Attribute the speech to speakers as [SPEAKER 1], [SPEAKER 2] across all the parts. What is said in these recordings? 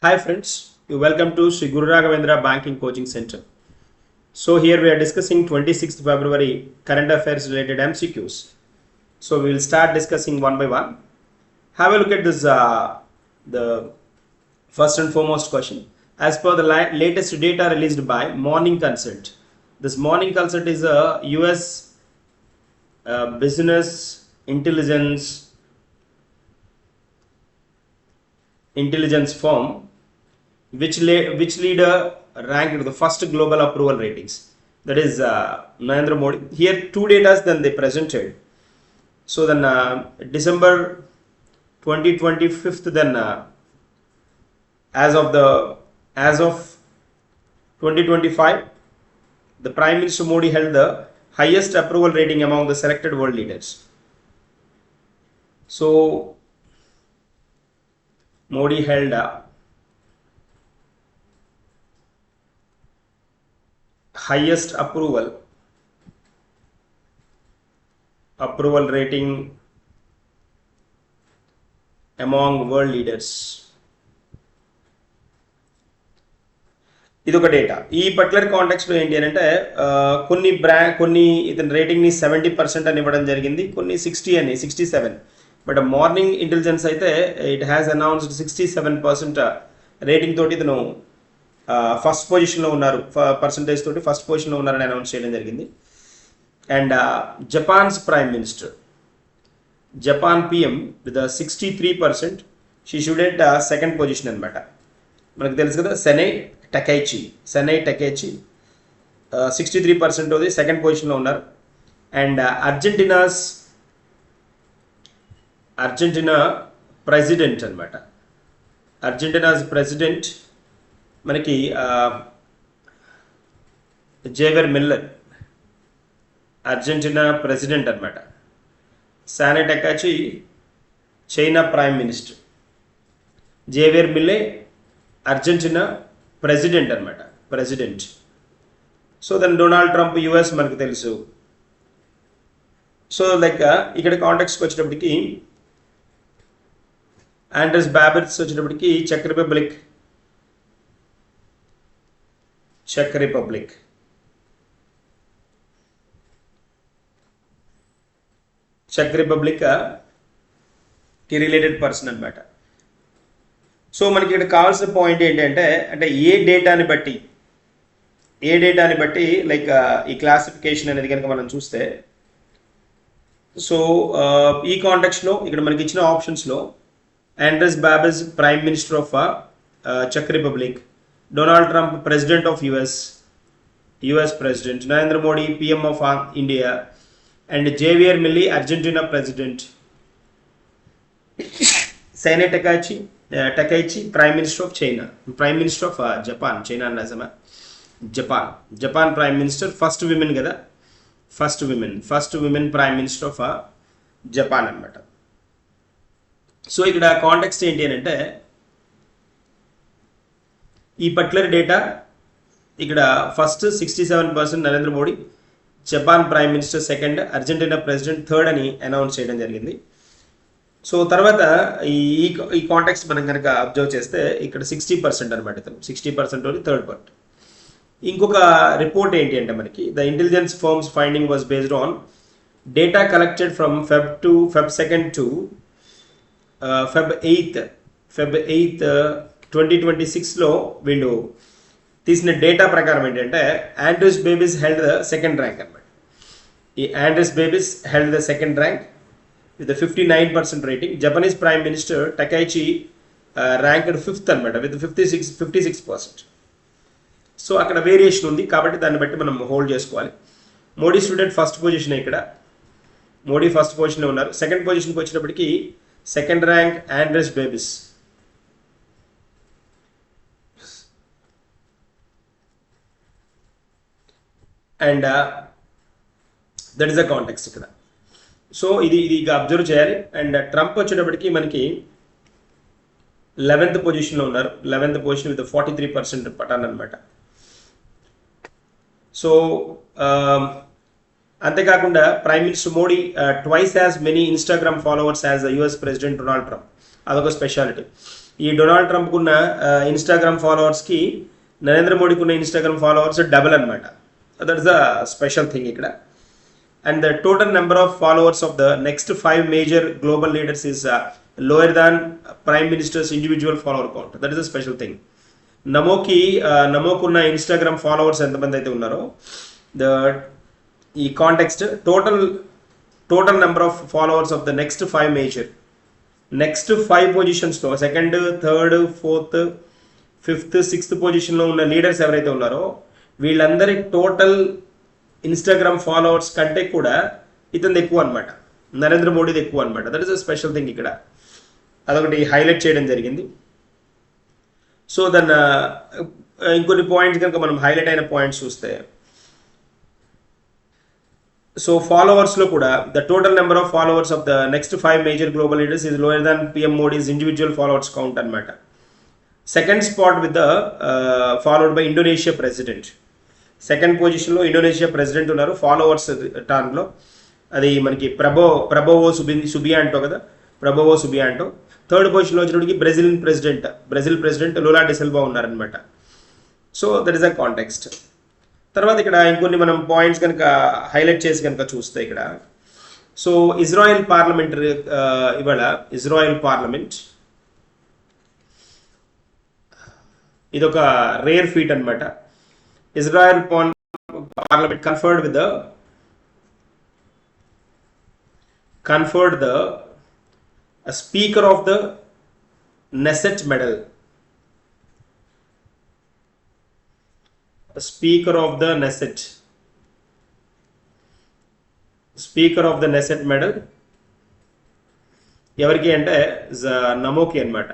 [SPEAKER 1] Hi friends, you welcome to Sri Guru Raghavendra Banking Coaching Center. So here we are discussing 26th February current affairs related MCQs. So we will start discussing one by one. Have a look at this the first and foremost question. As per the latest data released by Morning Consult. This Morning Consult is a US business intelligence firm which leader ranked the first global approval ratings, that is Narendra Modi. Here two data then they presented. So then December 2025, then as of 2025, the Prime Minister Modi held the highest approval rating among the selected world leaders. So Modi held highest approval rating among world leaders. ఇది ఒక data. ఈ particular కాంటెక్స్లో ఏంటి అని అంటే కొన్ని ఇతని రేటింగ్ని 70% అని ఇవ్వడం జరిగింది, కొన్ని 60 అని 67. బట్ మార్నింగ్ ఇంటెలిజెన్స్ అయితే ఇట్ హ్యాస్ అనౌన్స్డ్ 67% రేటింగ్ తోటి ఇతను ఫస్ట్ పొజిషన్లో ఉన్నారు, పర్సంటేజ్ తోటి ఫస్ట్ పొజిషన్లో ఉన్నారని అనౌన్స్ చేయడం జరిగింది. And Japan's prime minister, Japan PM with 63%, she should at second position అనమాట. మనకు తెలుసు కదా, సెనై టకైచి 63% అది సెకండ్ పొజిషన్లో ఉన్నారు. అండ్ అర్జెంటీనా ప్రెసిడెంట్ అనమాట. అర్జెంటీనాస్ ప్రెసిడెంట్ మనకి జేవియర్ మిల్లర్, అర్జెంటీనా ప్రెసిడెంట్ అనమాట. Sanae Takaichi China prime minister, Javier Milei Argentina president అనమాట, president. So then Donald Trump US మనకు తెలుసు. సో లైక్ ఇక్కడ కాంటాక్ట్స్కి వచ్చేటప్పటికి ఆండ్రెస్ బాబెట్స్ వచ్చేటప్పటికి చెక్ రిపబ్లిక్ కి రిలేటెడ్ పర్సన్ అనమాట. సో మనకి ఇక్కడ కావాల్సిన పాయింట్ ఏంటంటే, అంటే ఏ డేటాని బట్టి లైక్ ఈ క్లాసిఫికేషన్ అనేది కనుక మనం చూస్తే, సో ఈ కాంటెక్స్లో ఇక్కడ మనకి ఇచ్చిన ఆప్షన్స్లో Andrej Babis prime minister of చెక్ Republic, Donald Trump president of US president, Narendra Modi PM of India, and Javier Milei Argentina president, Sanae Takaichi prime minister of China, prime minister of Japan, China అన్నసమా Japan prime minister, first women కదా, first women prime minister of Japan అనమాట. So ఇక్కడ context ఏంటి అని అంటే, ఈ particular data ఇక్కడ first 67% Narendra Modi, Japan prime minister second, Argentina president third అని అనౌన్స్ చేయడం జరిగింది. సో తర్వాత ఈ కాంటెక్స్ట్ మనం కనుక అబ్జర్వ్ చేస్తే ఇక్కడ 60% అనమాట, 60% థర్డ్ పార్ట్. ఇంకొక రిపోర్ట్ ఏంటి అంటే మనకి, the intelligence firms finding was based on data collected from Feb 2nd to Feb 8th 2026లో వీళ్ళు తీసిన డేటా ప్రకారం ఏంటంటే, Andrej Babis held the second rank అనమాట. ఈ Andrej Babis held the second rank with 59% rating. Japanese prime minister Takaichi ranked fifth అనమాట with 56%. So అక్కడ వేరియేషన్ ఉంది, కాబట్టి దాన్ని బట్టి మనం హోల్డ్ చేసుకోవాలి. మోడీ స్టూడెంట్ ఫస్ట్ పొజిషన్, ఇక్కడ మోడీ ఫస్ట్ పొజిషన్లో ఉన్నారు. సెకండ్ పొజిషన్కి వచ్చినప్పటికీ second rank Andrej Babis. And that is the context ఇక్కడ. సో ఇది అబ్జర్వ్ చేయాలి. అండ్ ట్రంప్ వచ్చేటప్పటికి మనకి 11th పొజిషన్లో ఉన్నారు, 11th పొజిషన్ విత్ 43% పటాన్ అనమాట. సో అంతేకాకుండా prime minister Modi twice as many Instagram followers as US president Donald Trump, అదొక స్పెషాలిటీ. ఈ డొనాల్డ్ ట్రంప్కు ఉన్న ఇన్స్టాగ్రామ్ ఫాలోవర్స్కి నరేంద్ర మోడీకి ఉన్న ఇన్స్టాగ్రామ్ ఫాలోవర్స్ డబుల్ అనమాట. That is the special thing ఇక్కడ. And the total number of followers of the next 5 major global leaders is lower than prime minister's individual follower count. That is the special thing. నమోకున్న Instagram followers ఎంతమంది అయితే ఉన్నారో ఈ context total number of followers of the next 5 పొజిషన్స్లో second, third, fourth, fifth, sixth పొజిషన్లో ఉన్న leaders ఎవరైతే ఉన్నారో వీళ్ళందరి టోటల్ ఇన్స్టాగ్రామ్ ఫాలోవర్స్ కంటే కూడా ఇతనిది ఎక్కువ అనమాట, నరేంద్ర మోడీది ఎక్కువ అనమాట. That is a special thing ఇక్కడ. అదొకటి హైలైట్ చేయడం జరిగింది. సో దాన్ని ఇంకొన్ని పాయింట్స్ కనుక మనం హైలైట్ అయిన పాయింట్స్ చూస్తే, సో ఫాలోవర్స్లో కూడా the total number of followers of the next 5 major global leaders is lower than PM Modi's individual followers count అనమాట. Second spot with the followed by Indonesia president. Second పొజిషన్లో Indonesia president ఉన్నారు followers టర్న్లో. అది మనకి ప్రభోవో Subianto కదా, ప్రభోవో Subianto. Third పొజిషన్లో వచ్చినప్పటికి Brazil president Lula డిసెల్వా ఉన్నారనమాట. So that is a context. తర్వాత ఇక్కడ ఇంకొన్ని మనం పాయింట్స్ కనుక హైలైట్ చేసి కనుక చూస్తే ఇక్కడ, సో ఇజ్రాయెల్ పార్లమెంట్ ఇవాళ ఇజ్రాయెల్ పార్లమెంట్ ఇదొక రేర్ ఫీట్ అనమాట. Israel parliament conferred the Speaker of the Knesset medal. Speaker of the Knesset medal ఎవరికి అంటే నమోకి అనమాట.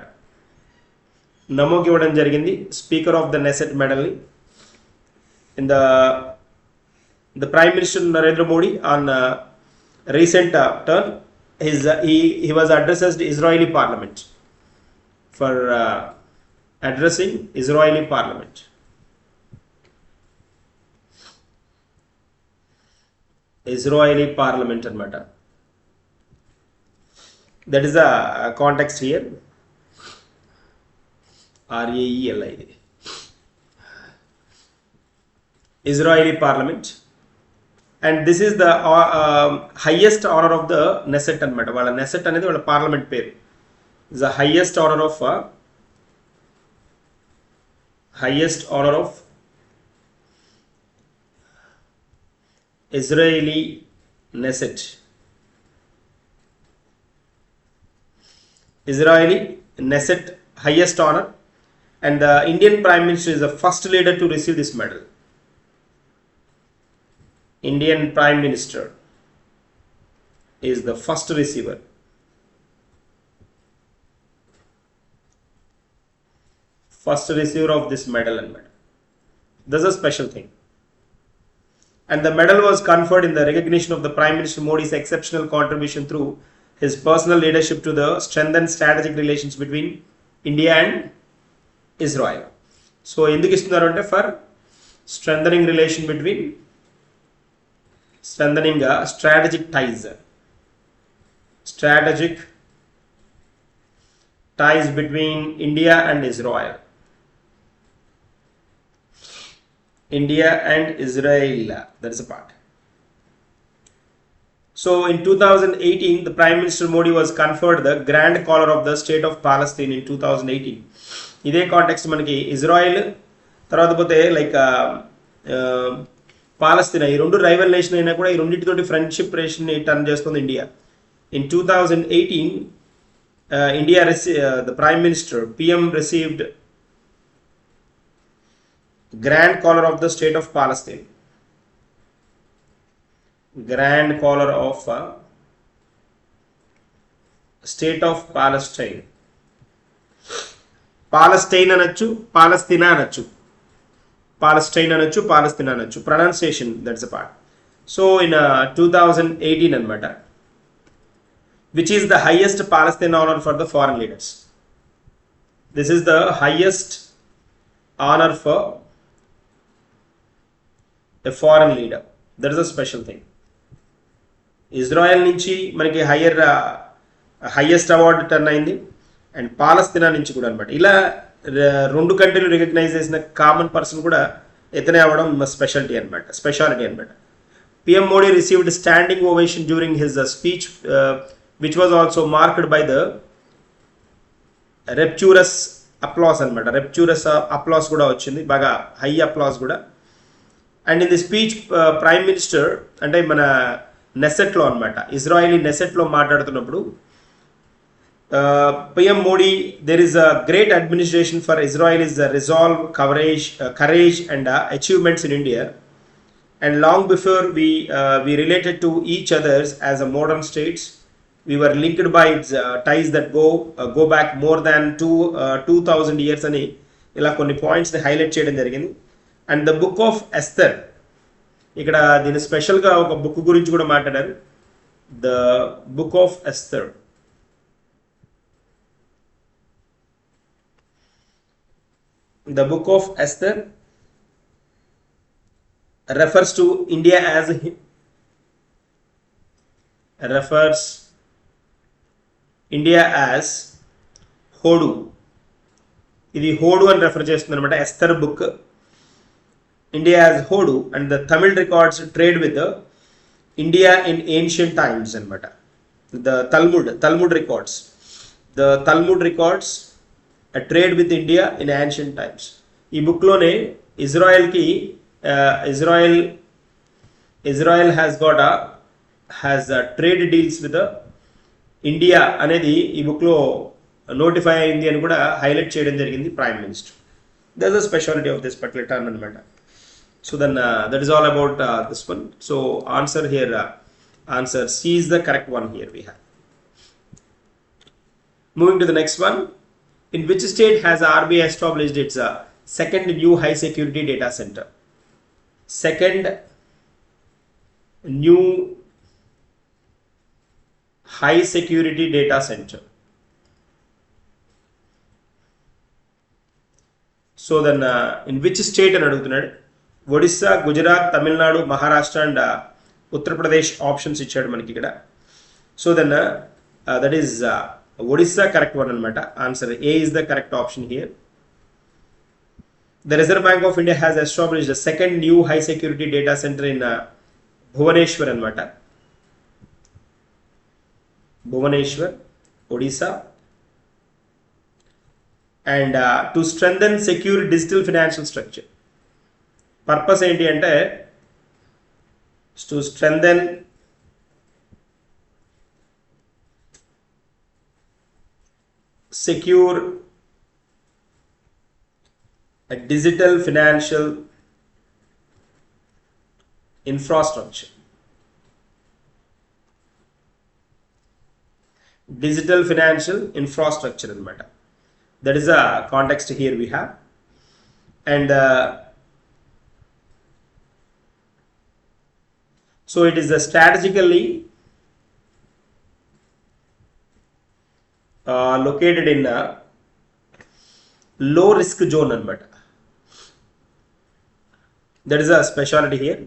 [SPEAKER 1] నమోకి ఇవ్వడం జరిగింది స్పీకర్ ఆఫ్ ద నెసెట్ మెడల్ని. In the prime minister Narendra Modi on recent turn he was addressed the Israeli parliament for addressing Israeli parliament. Anamata. That is the context here. RAELI Israeli parliament. And this is the highest honor of the Knesset అనమాట. వాళ్ళ Knesset అనేది వాళ్ళ parliament పేరు. is the highest honor of Israeli Knesset. Israeli Knesset highest honor, and the Indian Prime Minister is the first leader to receive this medal. Indian Prime Minister is the first receiver. Of this medal and medal. This is a special thing. And the medal was conferred in the recognition of the Prime Minister Modi's exceptional contribution through his personal leadership to the strengthened strategic relations between India and Israel. So, ఎందుకు ఇస్తున్నారు అంటే for strengthening strategic ties between India and Israel. That is a part. So in 2018 the Prime Minister Modi was conferred the Grand Collar of the State of Palestine in 2018. ఇదే context మనకి Israel తర్వాత పోతే like పాలస్తీనా, ఈ రెండు rival nation అయినా కూడా ఈ రెండింటితోటి friendship relation turn చేస్తుంది India. In 2018 India the prime minister PM received Grand Collar of the State of Palestine. Grand Collar of State of Palestine. Palestine అనొచ్చు, పాలస్తీనా అనొచ్చు, Palestine అనొచ్చు, పాలస్తీనా అనొచ్చు, pronunciation that's a part. So in 2018 అనమాట, which is the highest Palestine honor for the foreign leaders. This is the highest honor for a foreign leader. That is a special thing. Israel నుంచి మనకి highest award turn అయింది. And పాలస్తీనా నుంచి కూడా అనమాట. ఇలా 2 కంట్రీలు recognise చేసిన common person కూడా ఇతనే అవ్వడం స్పెషాలిటీ అనమాట. PM Modi received standing ovation during his speech, which was also marked by the rapturous applause అనమాట. rapturous applause కూడా వచ్చింది, బాగా హై అప్లాస్ కూడా. And in the speech prime minister అంటే మన నెసెట్లో అనమాట, ఇజ్రాయిలీ నెసెట్లో మాట్లాడుతున్నప్పుడు PM Modi, there is a great administration for Israel's resolve, courage and achievements in India. And long before we related to each others as a modern states, we were linked by its ties that go back more than 2000 years అని ఇలా కొన్ని పాయింట్స్ని highlight చేయడం జరిగింది. And the book of Esther, ఇక్కడ దీని స్పెషల్గా ఒక బుక్ గురించి కూడా మాట్లాడారు, the book of Esther. The book of Esther refers India as Hodu. ఇది హోడు అని రెఫర్ చేస్తుంది అనమాట. Esther book India as Hodu and the Tamil records trade with India in ancient times అనమాట. The Talmud records a trade with India in ancient times. ఈ బుక్లోనే Israel has trade deals with India అనేది ఈ బుక్లో notify అయింది అని కూడా highlight చేయడం జరిగింది prime minister. That is the speciality of this particular term అనమాట. So then that is all about this one. So answer C is the correct one here we have. Moving to the next one. In which state has RBI established its second new high security data center? Second new high security data center. So then in which state అని అడుగుతున్నాడు. Odisha, Gujarat, Tamil Nadu, Maharashtra and Uttar Pradesh options ఇచ్చాడు మనకి ఇక్కడ. So then that is Odisha correct one anamata. Answer A is the correct option here. The Reserve Bank of India has established a second new high security data center in Bhubaneswar anamata. Bhubaneswar, Odisha. And to strengthen secure digital financial structure. Purpose enti ante to strengthen secure a digital financial infrastructure. Digital financial infrastructure anamata. That is a context here we have. And so it is a strategically located in a low risk zone anamata. That is a specialty here,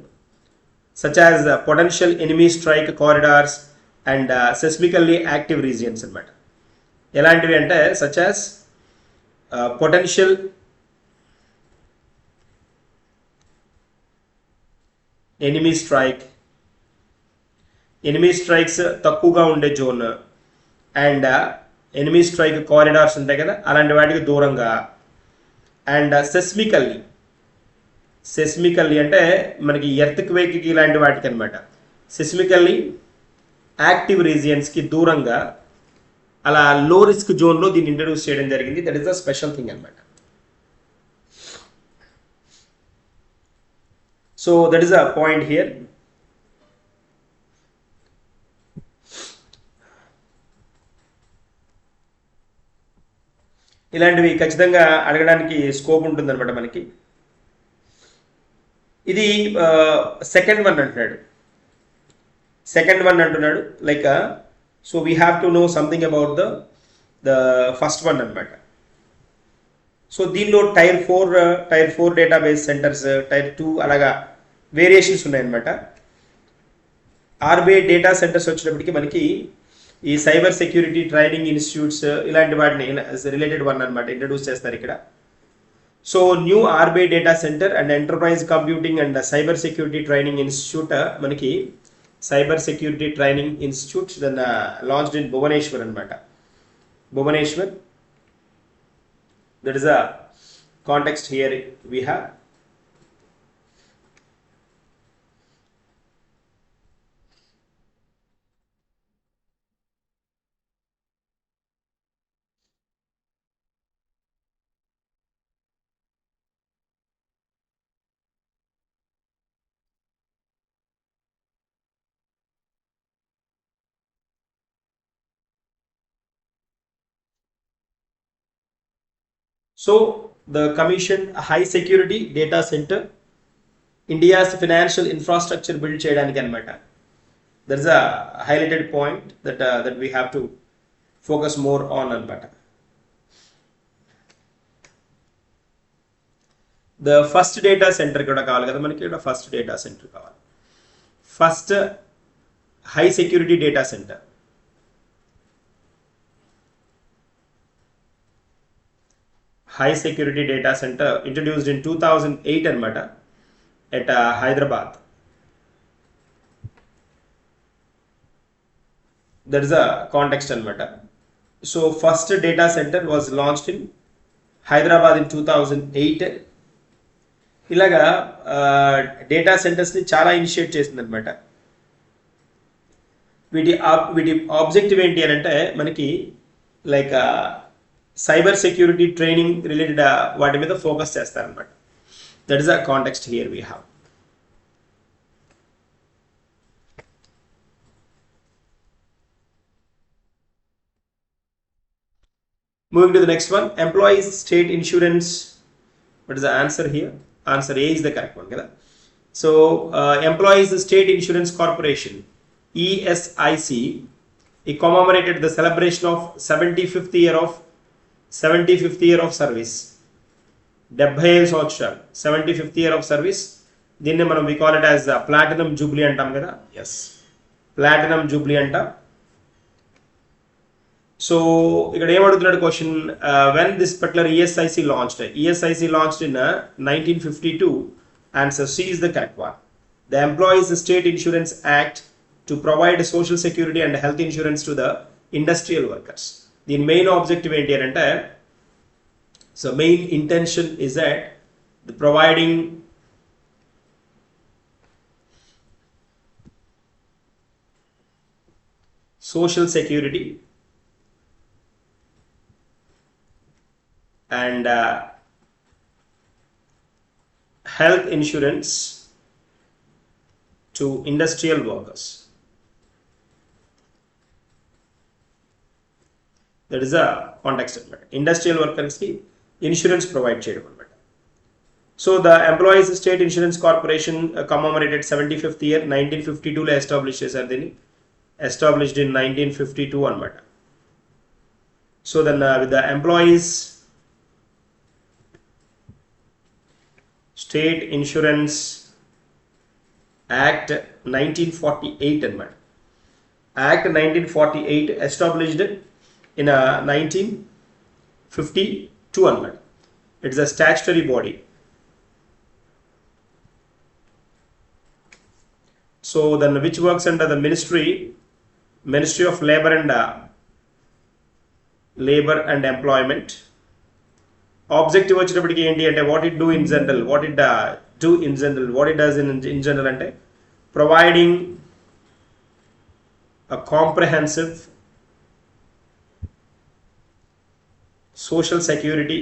[SPEAKER 1] such as potential enemy strike corridors and seismically active regions anamata. Elantivi ante such as potential enemy strikes takkuga unde zone and enemy strike corridors ఉంటాయి కదా, అలాంటి వాటికి దూరంగా. And సెస్మికల్లీ అంటే మనకి ఎర్త్క్వేక్కి ఇలాంటి వాటికి అనమాట. సెస్మికల్లీ యాక్టివ్ రీజియన్స్కి దూరంగా అలా లో రిస్క్ జోన్లో దీన్ని ఇంట్రడ్యూస్ చేయడం జరిగింది. That is the special thing అనమాట. So that is a point here. ఇలాంటివి ఖచ్చితంగా అడగడానికి స్కోప్ ఉంటుందన్నమాట మనకి. ఇది సెకండ్ వన్ అంటున్నాడు like. So we have to know something about the first one అనమాట. సో దీనిలో టైర్ 4 డేటాబేస్ సెంటర్స్, టైర్ 2 అలాగా వేరియేషన్స్ ఉన్నాయన్నమాట. ఆర్బీఐ డేటా సెంటర్స్ వచ్చినప్పటికీ మనకి ఈ సైబర్ సెక్యూరిటీ ట్రైనింగ్ ఇన్స్టిట్యూట్స్ ఇలాంటి వాటిని రిలేటెడ్ వన్ అనమాట ఇంట్రడ్యూస్ చేస్తారు ఇక్కడ. So new RBI data centre and enterprise computing and cyber security training institute మనకి cyber security training institute then launched in Bhubaneswar అనమాట. Bhubaneswar, that is a context here we have. So the commission high security data center India's financial infrastructure build cheyadaniki anamata. There is a highlighted point that we have to focus more on anamata. The first data center kuda kavali kada manaki ikkada first data center kavali. First high security data center. High security data center introduced in 2008 anamata at Hyderabad. There is a context anamata. So first data center was launched in Hyderabad in 2008. Ilaga data centers ni chala initiate చేసింది అనమాట. వీటి objective ఏంటి అని అంటే మనకి like cyber security training related వాటి మీద focus చేస్తారనమాట. That is a context here we have. Moving to the next one, employees state insurance. What is the answer here? Answer A is the correct one. Kada? So employees state insurance corporation ESIC, it commemorated the celebration of 75th year of service. 75 సంవత్సరాలు 75th year of service. దీన్ని మనం we call it as platinum jubilee అంటాం కదా. Yes, platinum jubilee అంటాం. So ఇక్కడ ఏమడుగుతున్నాడు question, when this particular ESIC launched in 1952. Answer C is the correct one. The Employees State Insurance Act to provide social security and health insurance to the industrial workers. దీని main objective ఏంటి అని అంటే, so main intention is that the providing social security and health insurance to industrial workers. That is a context anamata. Industrial workers ki insurance provide cheyadam anamata. So the Employees State Insurance Corporation commemorated 75th year 1952 lo established chesaru dini. Established in 1952 anamata. So then with the Employees State Insurance Act 1948 anamata. Act 1948 established in 1952 anamata. It is a statutory body. So then which works under the Ministry of Labor and Employment. Objective వచ్చేటప్పటికి ఏంటి అంటే what it does in general అంటే providing a comprehensive social security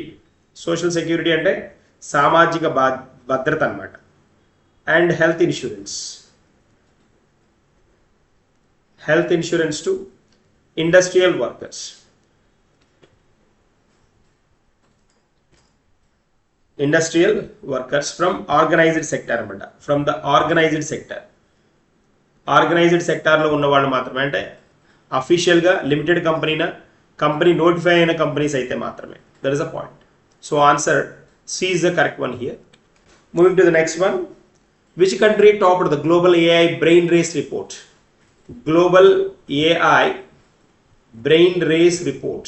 [SPEAKER 1] అంటే సామాజిక భద్రత అన్నమాట, and health insurance to industrial workers. Industrial workers from organized sector అన్నమాట. From the organized sector లో ఉన్న వాళ్ళు మాత్రమే, అంటే అఫీషియల్గా లిమిటెడ్ కంపెనీ నోటిఫై అయిన కంపెనీస్ అయితే మాత్రమే. That is a point. So answer C is the correct one here. Moving to the next one, which country topped the global AI brain race report? Global AI brain race report.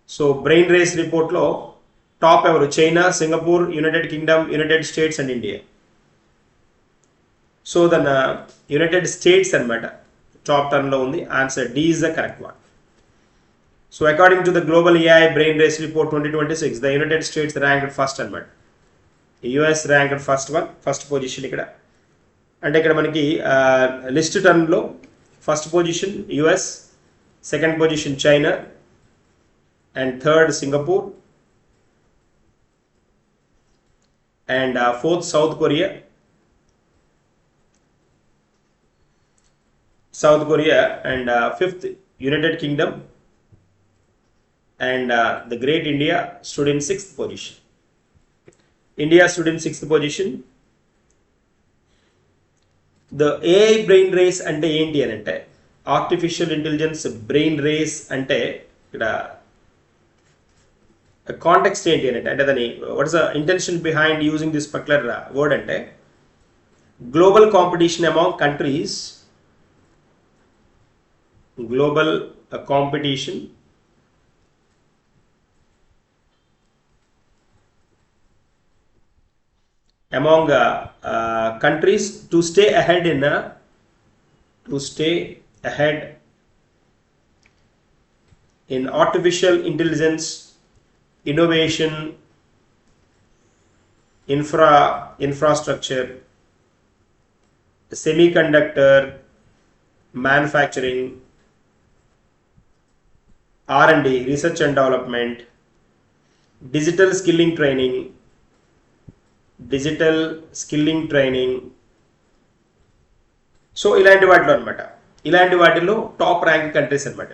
[SPEAKER 1] So brain race report lo top evaru China, Singapore, United Kingdom, United States and India. So then United States anamata top 10 lo undi. Answer D is the correct one. So according to the global AI brain race report 2026, the United States ranked first anamata. US ranked first position ikkada. అంటే ఇక్కడ మనకి list టర్న్లో first position US, second position China and third Singapore and fourth South Korea and fifth United Kingdom and the great India stood in 6th position. India stood in 6th position. The AI brain race ante enti anante artificial intelligence brain race ante ikkada context enti ante dani what is the intention behind using this particular word ante global competition among countries, global competition among countries to stay ahead in artificial intelligence innovation, infrastructure, semiconductor manufacturing, R&D research and development, digital skilling training, సో ఇలాంటి వాటిలో అనమాట. ఇలాంటి వాటిలో top rank countries అనమాట.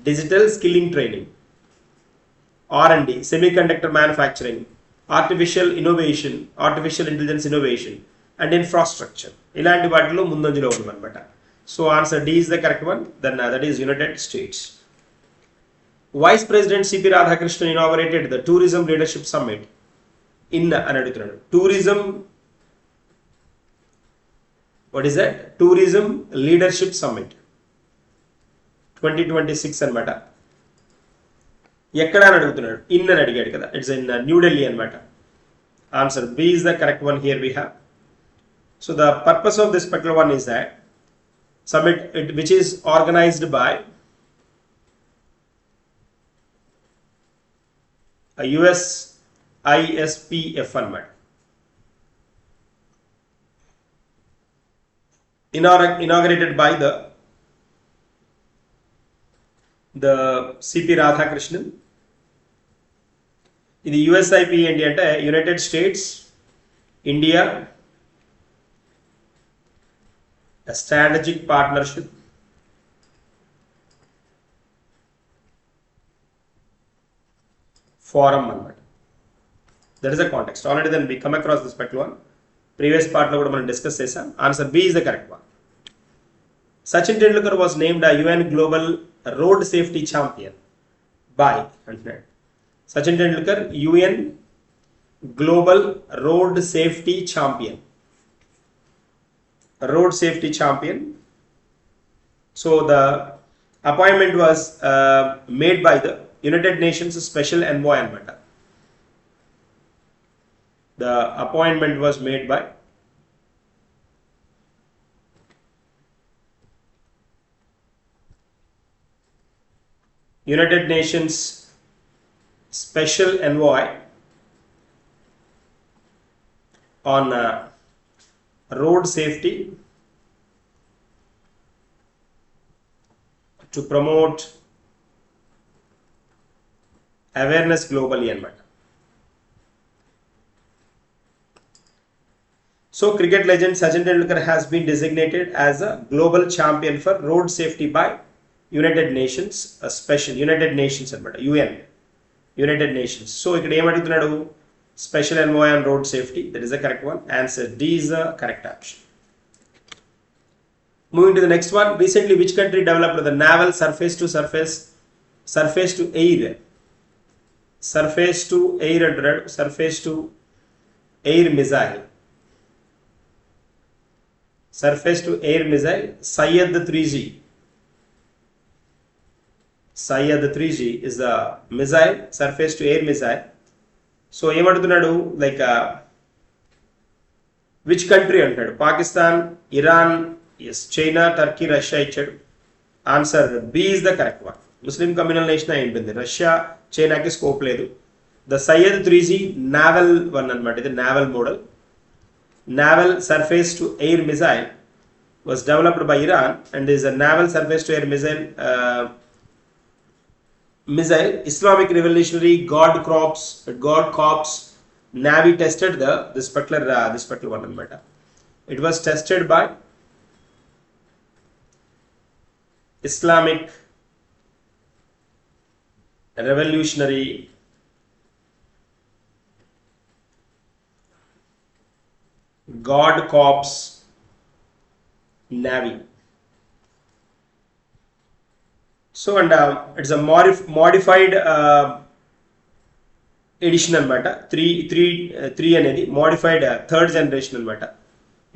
[SPEAKER 1] Digital skilling training, R&D, semiconductor manufacturing, artificial intelligence innovation and infrastructure, ఇలాంటి వాటిలో ముందంజలో ఉందన్నమాట. So answer D is the correct one. Then that is United States. Vice president CP Radhakrishnan inaugurated the tourism leadership summit in అని అడుగుతున్నాడు. Tourism, what is that? Tourism leadership summit 2026 అనమాట. ఎక్కడ అని అడుగుతున్నాడు. ఇన్ అని అడిగాడు కదా, ఇట్స్ ఇన్ న్యూఢిల్లీ అనమాట. Answer B is the correct one. Here we have. So the purpose of this particular one is that summit which is organized by a US ISPF అన్నమాట. inaugurated by the CP Radhakrishnan. ఇది USIP ఏంటి అంటే United states, India strategic partnership forum అన్నమాట. That is the context. Already then we come across this particular one. Previous part lo kuda మనం discuss చేసాం. Answer B is the correct one. Sachin Tendulkar was named a UN Global Road Safety Champion by అంటున్నాడు. Sachin Tendulkar UN Global Road Safety Champion. Road Safety Champion. So the appointment was made by the United Nations Special Envoy అన్నమాట. The appointment was made by United Nations Special Envoy on road safety to promote awareness globally అన్నమాట. So cricket legend Sachin Tendulkar has been designated as a global champion for road safety by United Nations, a special United Nations anamata, UN, United Nations. So ikkada em adugutunnadu, special envoy on road safety. That is the correct one. Answer D is the correct option. Moving to the next one. Recently which country developed the naval surface to air missile? surface to air missile, Syed 3G. Syed 3G is the missile, surface to air missile. So ఏమంటున్నాడు, like which country అంటాడు? Pakistan, Iran, US, China, Turkey, Russia ఇచ్చాడు. Answer B is the correct one. Muslim communal nation అయి ఉంటుంది. Russia, చైనాకి scope లేదు. The Syed 3G naval one అనమాట. ఇది naval model. Naval surface to air missile was developed by Iran and is a naval surface to air missile. Islamic Revolutionary Guard Corps Navy tested this particular one anamata. It was tested by Islamic Revolutionary Guard Corps Navy. So and it's a modified edition anamata. 3 అనేది modified third generation anamata.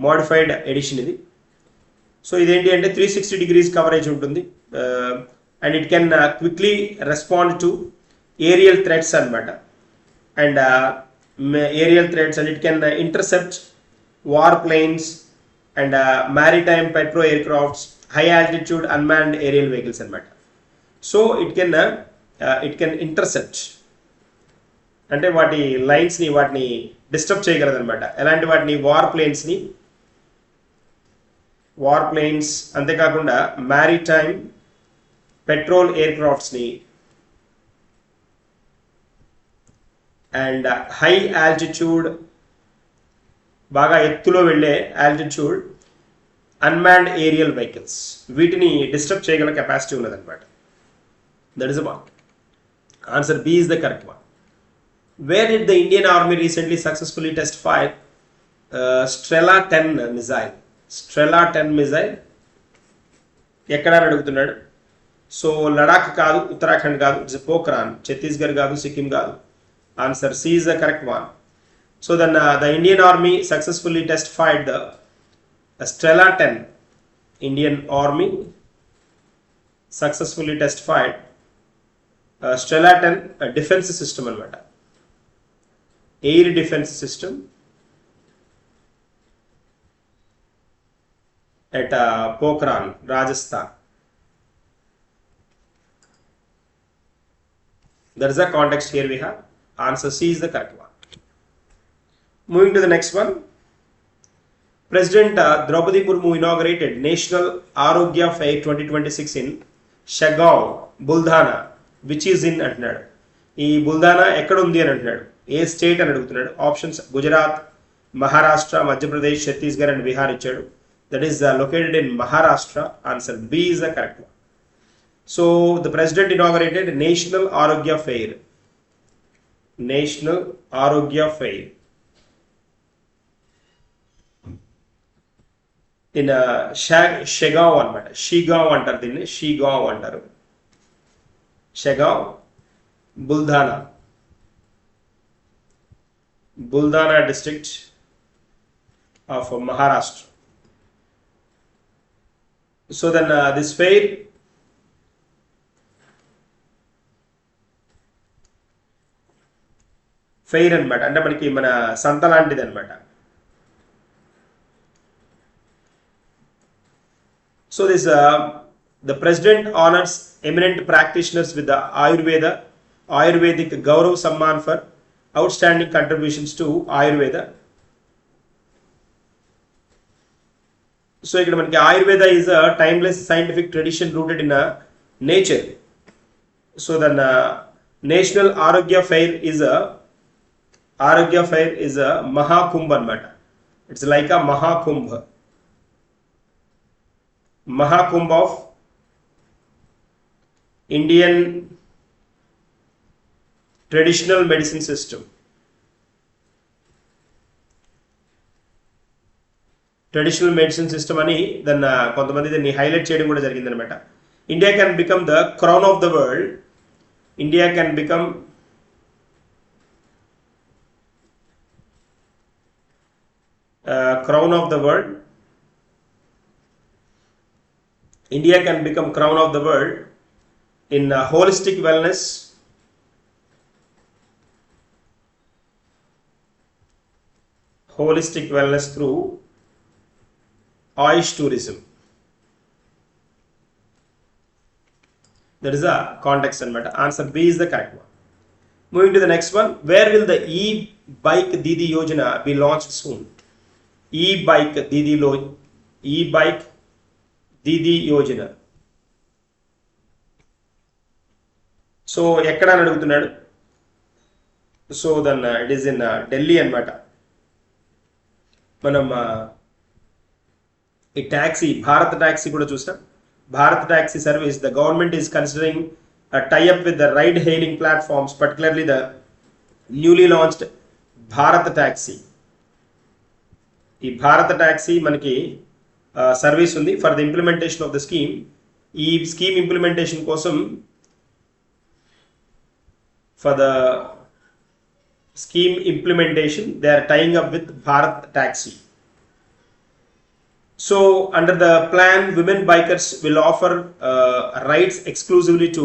[SPEAKER 1] Modified edition ఇది. So ఇదేంటి అంటే 360 degrees coverage ఉంటుంది, and it can quickly respond to aerial threats anamata. And aerial threats, and it can intercept warplanes and maritime patrol aircrafts, high altitude unmanned aerial vehicles anamata. So it can intercept, అంటే వాటి లైన్స్ని వాటిని disturb చేయగలదు అనమాట. ఎలాంటి వాటిని? War planes, అంతేకాకుండా maritime patrol ఎయిర్క్రాఫ్ట్స్ని, and high altitude, బాగా ఎత్తులో వెళ్ళే ఆల్టిట్యూడ్ అన్మాన్డ్ ఏరియల్ వెహికల్స్, వీటిని డిస్టర్బ్ చేయగల కెపాసిటీ ఉన్నదన్నమాట. That is a point. Answer B is the correct one. Where did the Indian army recently successfully test fire Strela 10 missile? Strela 10 missile ఎక్కడ అని అడుగుతున్నాడు. So Ladakh కాదు, ఉత్తరాఖండ్ కాదు, ఇట్స్ పోఖ్రాన్. ఛత్తీస్గఢ్ కాదు, సిక్కిం కాదు. Answer C is the correct one. So then the Indian Army successfully test fired the Strela 10. Indian Army successfully test fired Strela 10 defense system anamata. Air defense system at Pokhran, Rajasthan. There is a context here we have. Answer C is the correct one. Moving to the next one. President Draupadi Murmu inaugurated National Arogya Fair 2026 in Shagaon, Buldhana, which is in అంటున్నాడు. ఈ బుల్ధానా ఎక్కడ ఉంది అని అంటున్నాడు. ఏ state అని అడుగుతున్నాడు. Options Gujarat, Maharashtra, Madhya Pradesh, Chhattisgarh and Bihar ఇచ్చాడు. That is located in Maharashtra. Answer B is the correct one. So the president inaugurated National Arogya Fair. National Arogya Fair in Shegaon అనమాట. షీగావ్ అంటారు దీన్ని, షీగావ్ అంటారు. Shegaon, Buldhana district of Maharashtra. So then this fair అనమాట. అంటే మనకి మన సంత లాంటిది అనమాట. So this the president honors eminent practitioners with the Ayurvedic Gaurav Samman for outstanding contributions to Ayurveda. So ఇక్కడ మనకి Ayurveda is a timeless scientific tradition rooted in nature. So then National Arogya Fair is a Mahakumbh anamata. It's like a Mahakumbh of Indian traditional medicine system. Traditional medicine system అని దాన్ని కొంతమంది దీన్ని highlight చేయడం కూడా జరిగిందనమాట. India can become the crown of the world. India can become crown of the world India can become crown of the world in holistic wellness, through Ayush tourism. That is the context and matter. Answer B is the correct one. Moving to the next one. Where will the e-bike Didi Yojana be launched soon? E-bike Didi Yojana. So ఎక్కడ అని అడుగుతున్నాడు. So then it is in Delhi అన్నమాట. మనం ఈ taxi Bharat taxi కూడా చూసాం. Bharat taxi service, the government is considering a tie-up with the ride-hailing platforms, particularly the newly launched Bharat Taxi. ఈ భారత ట్యాక్సీ మనకి సర్వీస్ ఉంది. For the implementation of the scheme, ఈ స్కీమ్ ఇంప్లిమెంటేషన్ కోసం they are tying up with Bharat Taxi. So under the plan, women bikers will offer rides exclusively to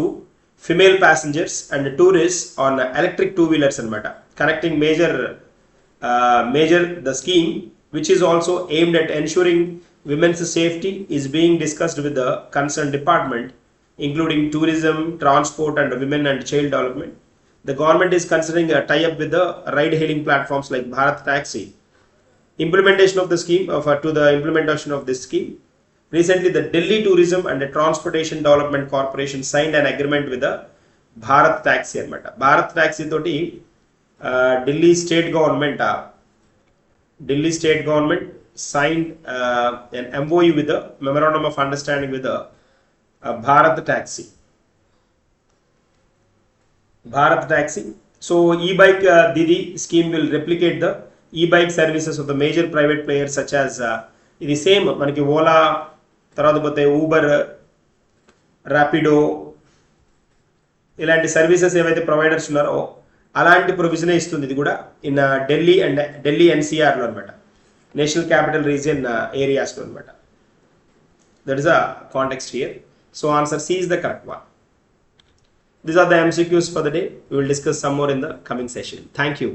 [SPEAKER 1] female passengers and tourists on electric two-wheelers anamata, connecting major the scheme, which is also aimed at ensuring women's safety, is being discussed with the concerned department, including tourism, transport and women and child development. The government is considering a tie-up with the ride-hailing platforms like Bharat Taxi. Implementation of the scheme to the implementation of this scheme, recently the Delhi Tourism and the Transportation Development Corporation signed an agreement with the Bharat Taxi anamata. Bharat Taxi toti Delhi state government signed an MOU with the memorandum of understanding with the Bharat Taxi. So e-bike Didi scheme will replicate the e-bike services of the major private players such as ఇది same మనకి ఓలా, తర్వాత పోతే Uber, Rapido ఇలాంటి services ఏవైతే providers ఉన్నారో అలాంటి ప్రొవిజనే ఇస్తుంది ఇది కూడా ఇన్ ఢిల్లీ అండ్ ఢిల్లీ ఎన్సీఆర్లో అనమాట, నేషనల్ క్యాపిటల్ రీజియన్ ఏరియాస్లో అనమాట. That is a context here. So answer C is the correct one. These are the MCQs for the day. We will discuss some more in the coming session. Thank you.